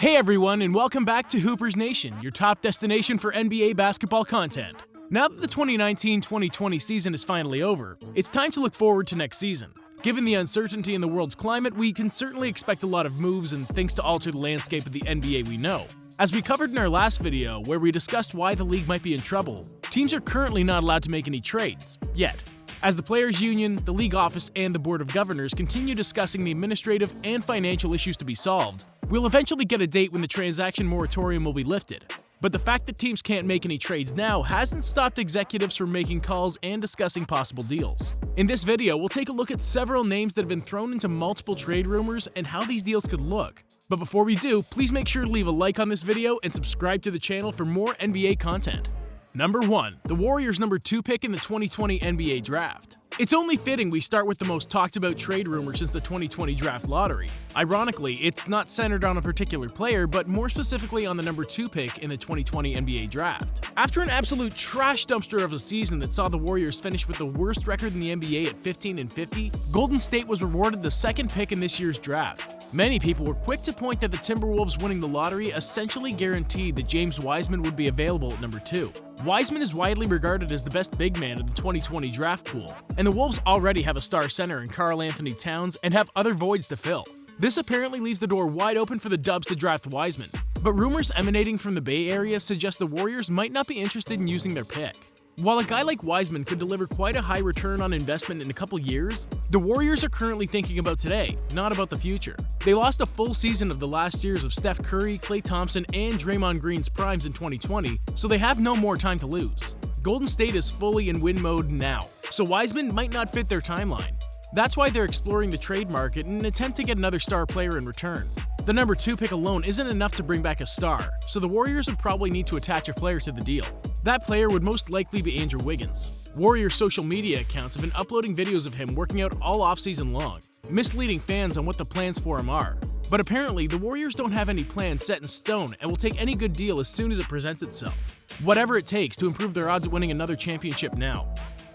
Hey everyone, and welcome back to Hoopers Nation, your top destination for NBA basketball content. Now that the 2019-2020 season is finally over, it's time to look forward to next season. Given the uncertainty in the world's climate, we can certainly expect a lot of moves and things to alter the landscape of the NBA we know. As we covered in our last video, where we discussed why the league might be in trouble, teams are currently not allowed to make any trades, yet. As the Players Union, the League Office, and the Board of Governors continue discussing the administrative and financial issues to be solved, we'll eventually get a date when the transaction moratorium will be lifted. But the fact that teams can't make any trades now hasn't stopped executives from making calls and discussing possible deals. In this video, we'll take a look at several names that have been thrown into multiple trade rumors and how these deals could look. But before we do, please make sure to leave a like on this video and subscribe to the channel for more NBA content. Number 1. The Warriors' number 2 pick in the 2020 NBA Draft. It's only fitting we start with the most talked about trade rumor since the 2020 draft lottery. Ironically, it's not centered on a particular player, but more specifically on the number 2 pick in the 2020 NBA Draft. After an absolute trash dumpster of a season that saw the Warriors finish with the worst record in the NBA at 15-50, Golden State was rewarded the 2nd pick in this year's draft. Many people were quick to point that the Timberwolves winning the lottery essentially guaranteed that James Wiseman would be available at number 2. Wiseman is widely regarded as the best big man in the 2020 draft pool, and the Wolves already have a star center in Karl-Anthony Towns and have other voids to fill. This apparently leaves the door wide open for the Dubs to draft Wiseman, but rumors emanating from the Bay Area suggest the Warriors might not be interested in using their pick. While a guy like Wiseman could deliver quite a high return on investment in a couple years, the Warriors are currently thinking about today, not about the future. They lost a full season of the last years of Steph Curry, Klay Thompson, and Draymond Green's primes in 2020, so they have no more time to lose. Golden State is fully in win mode now, so Wiseman might not fit their timeline. That's why they're exploring the trade market in an attempt to get another star player in return. The number 2 pick alone isn't enough to bring back a star, so the Warriors would probably need to attach a player to the deal. That player would most likely be Andrew Wiggins. Warriors' social media accounts have been uploading videos of him working out all offseason long, misleading fans on what the plans for him are. But apparently, the Warriors don't have any plans set in stone and will take any good deal as soon as it presents itself. Whatever it takes to improve their odds of winning another championship now.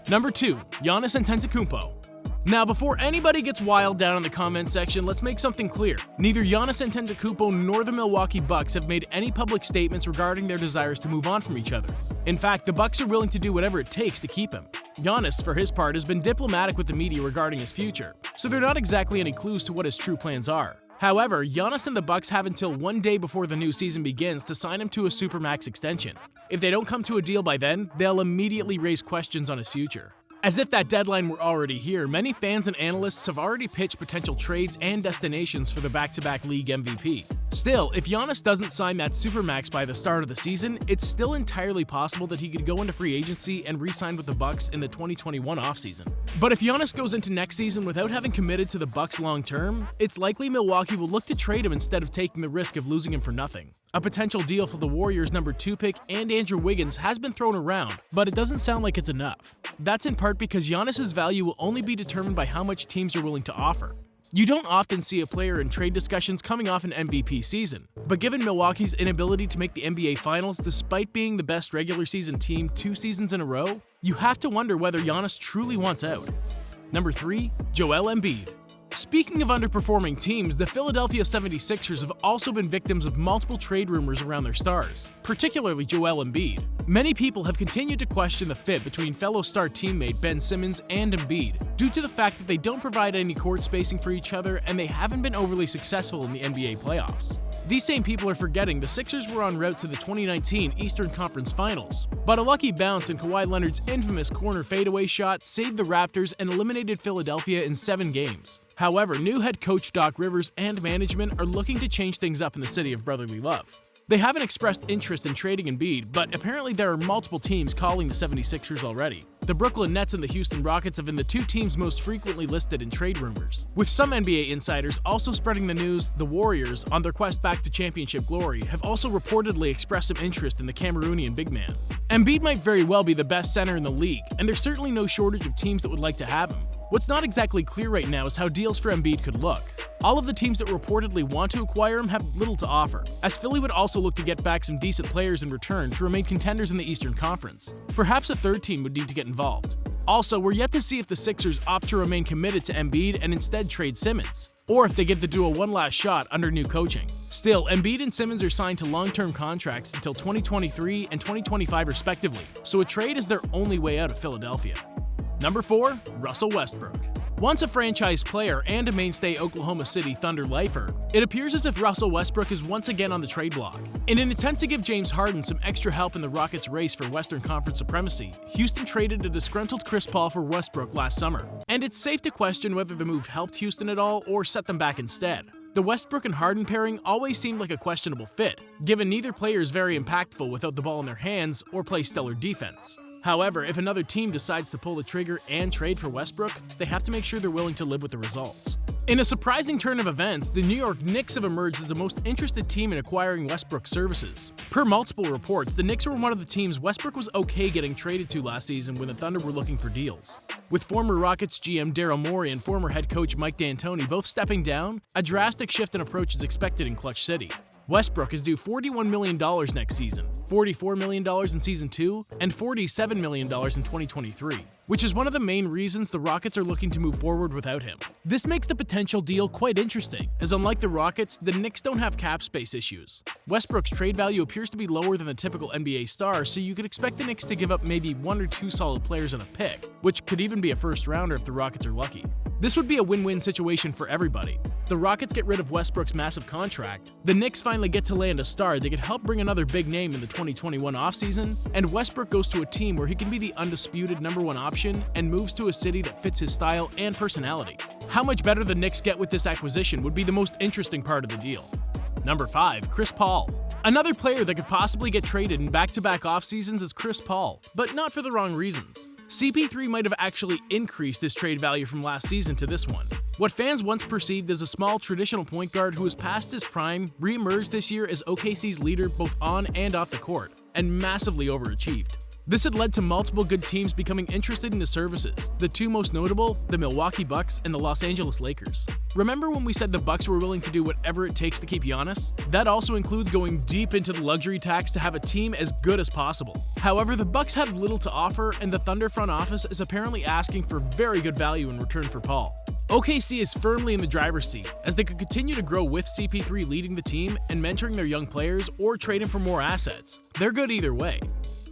Number 2. Giannis Antetokounmpo. Now, before anybody gets wild down in the comment section, let's make something clear. Neither Giannis Antetokounmpo nor the Milwaukee Bucks have made any public statements regarding their desires to move on from each other. In fact, the Bucks are willing to do whatever it takes to keep him. Giannis, for his part, has been diplomatic with the media regarding his future, so there are not exactly any clues to what his true plans are. However, Giannis and the Bucks have until one day before the new season begins to sign him to a Supermax extension. If they don't come to a deal by then, they'll immediately raise questions on his future. As if that deadline were already here, many fans and analysts have already pitched potential trades and destinations for the back-to-back league MVP. Still, if Giannis doesn't sign that Supermax by the start of the season, it's still entirely possible that he could go into free agency and re-sign with the Bucks in the 2021 offseason. But if Giannis goes into next season without having committed to the Bucks long-term, it's likely Milwaukee will look to trade him instead of taking the risk of losing him for nothing. A potential deal for the Warriors' number 2 pick and Andrew Wiggins has been thrown around, but it doesn't sound like it's enough. That's in part because Giannis' value will only be determined by how much teams are willing to offer. You don't often see a player in trade discussions coming off an MVP season, but given Milwaukee's inability to make the NBA Finals despite being the best regular season team 2 seasons in a row, you have to wonder whether Giannis truly wants out. Number 3. Joel Embiid. Speaking of underperforming teams, the Philadelphia 76ers have also been victims of multiple trade rumors around their stars, particularly Joel Embiid. Many people have continued to question the fit between fellow star teammate Ben Simmons and Embiid, due to the fact that they don't provide any court spacing for each other and they haven't been overly successful in the NBA playoffs. These same people are forgetting the Sixers were en route to the 2019 Eastern Conference Finals, but a lucky bounce in Kawhi Leonard's infamous corner fadeaway shot saved the Raptors and eliminated Philadelphia in 7 games. However, new head coach Doc Rivers and management are looking to change things up in the city of brotherly love. They haven't expressed interest in trading Embiid, but apparently there are multiple teams calling the 76ers already. The Brooklyn Nets and the Houston Rockets have been the 2 teams most frequently listed in trade rumors. With some NBA insiders also spreading the news, the Warriors, on their quest back to championship glory, have also reportedly expressed some interest in the Cameroonian big man. Embiid might very well be the best center in the league, and there's certainly no shortage of teams that would like to have him. What's not exactly clear right now is how deals for Embiid could look. All of the teams that reportedly want to acquire him have little to offer, as Philly would also look to get back some decent players in return to remain contenders in the Eastern Conference. Perhaps a third team would need to get involved. Also, we're yet to see if the Sixers opt to remain committed to Embiid and instead trade Simmons. or if they give the duo one last shot under new coaching. Still, Embiid and Simmons are signed to long-term contracts until 2023 and 2025 respectively, so a trade is their only way out of Philadelphia. Number 4. Russell Westbrook. Once a franchise player and a mainstay Oklahoma City Thunder lifer, it appears as if Russell Westbrook is once again on the trade block. In an attempt to give James Harden some extra help in the Rockets' race for Western Conference supremacy, Houston traded a disgruntled Chris Paul for Westbrook last summer. And it's safe to question whether the move helped Houston at all or set them back instead. The Westbrook and Harden pairing always seemed like a questionable fit, given neither player is very impactful without the ball in their hands or play stellar defense. However, if another team decides to pull the trigger and trade for Westbrook, they have to make sure they're willing to live with the results. In a surprising turn of events, the New York Knicks have emerged as the most interested team in acquiring Westbrook's services. Per multiple reports, the Knicks were one of the teams Westbrook was okay getting traded to last season when the Thunder were looking for deals. With former Rockets GM Daryl Morey and former head coach Mike D'Antoni both stepping down, a drastic shift in approach is expected in Clutch City. Westbrook is due $41 million next season, $44 million in Season 2, and $47 million in 2023, which is one of the main reasons the Rockets are looking to move forward without him. This makes the potential deal quite interesting, as unlike the Rockets, the Knicks don't have cap space issues. Westbrook's trade value appears to be lower than the typical NBA star, so you could expect the Knicks to give up maybe 1 or 2 solid players and a pick, which could even be a first rounder if the Rockets are lucky. This would be a win-win situation for everybody. The Rockets get rid of Westbrook's massive contract, the Knicks finally get to land a star that could help bring another big name in the 2021 offseason, and Westbrook goes to a team where he can be the undisputed #1 option and moves to a city that fits his style and personality. How much better the Knicks get with this acquisition would be the most interesting part of the deal. Number 5. Chris Paul. Another player that could possibly get traded in back-to-back off-seasons is Chris Paul, but not for the wrong reasons. CP3 might have actually increased his trade value from last season to this one. What fans once perceived as a small traditional point guard who has passed his prime re-emerged this year as OKC's leader both on and off the court, and massively overachieved. This had led to multiple good teams becoming interested in his services, the two most notable, the Milwaukee Bucks and the Los Angeles Lakers. Remember when we said the Bucks were willing to do whatever it takes to keep Giannis? That also includes going deep into the luxury tax to have a team as good as possible. However, the Bucks have little to offer, and the Thunder front office is apparently asking for very good value in return for Paul. OKC is firmly in the driver's seat, as they could continue to grow with CP3 leading the team and mentoring their young players or trade him for more assets. They're good either way.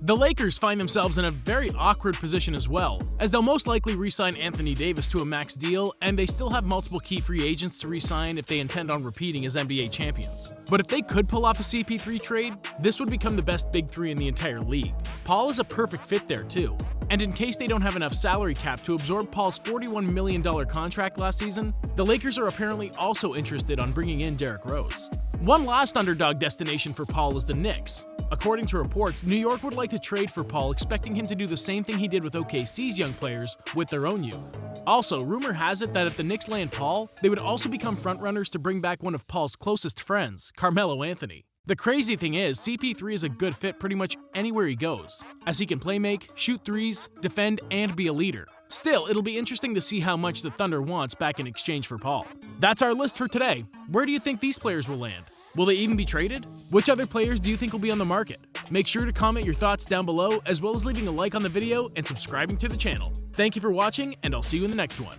The Lakers find themselves in a very awkward position as well, as they'll most likely re-sign Anthony Davis to a max deal, and they still have multiple key free agents to re-sign if they intend on repeating as NBA champions. But if they could pull off a CP3 trade, this would become the best big three in the entire league. Paul is a perfect fit there too. And in case they don't have enough salary cap to absorb Paul's $41 million contract last season, the Lakers are apparently also interested on bringing in Derrick Rose. One last underdog destination for Paul is the Knicks. According to reports, New York would like to trade for Paul, expecting him to do the same thing he did with OKC's young players with their own youth. Also, rumor has it that if the Knicks land Paul, they would also become frontrunners to bring back one of Paul's closest friends, Carmelo Anthony. The crazy thing is, CP3 is a good fit pretty much anywhere he goes, as he can play make, shoot threes, defend, and be a leader. Still, it'll be interesting to see how much the Thunder wants back in exchange for Paul. That's our list for today. Where do you think these players will land? Will they even be traded? Which other players do you think will be on the market? Make sure to comment your thoughts down below, as well as leaving a like on the video and subscribing to the channel. Thank you for watching, and I'll see you in the next one.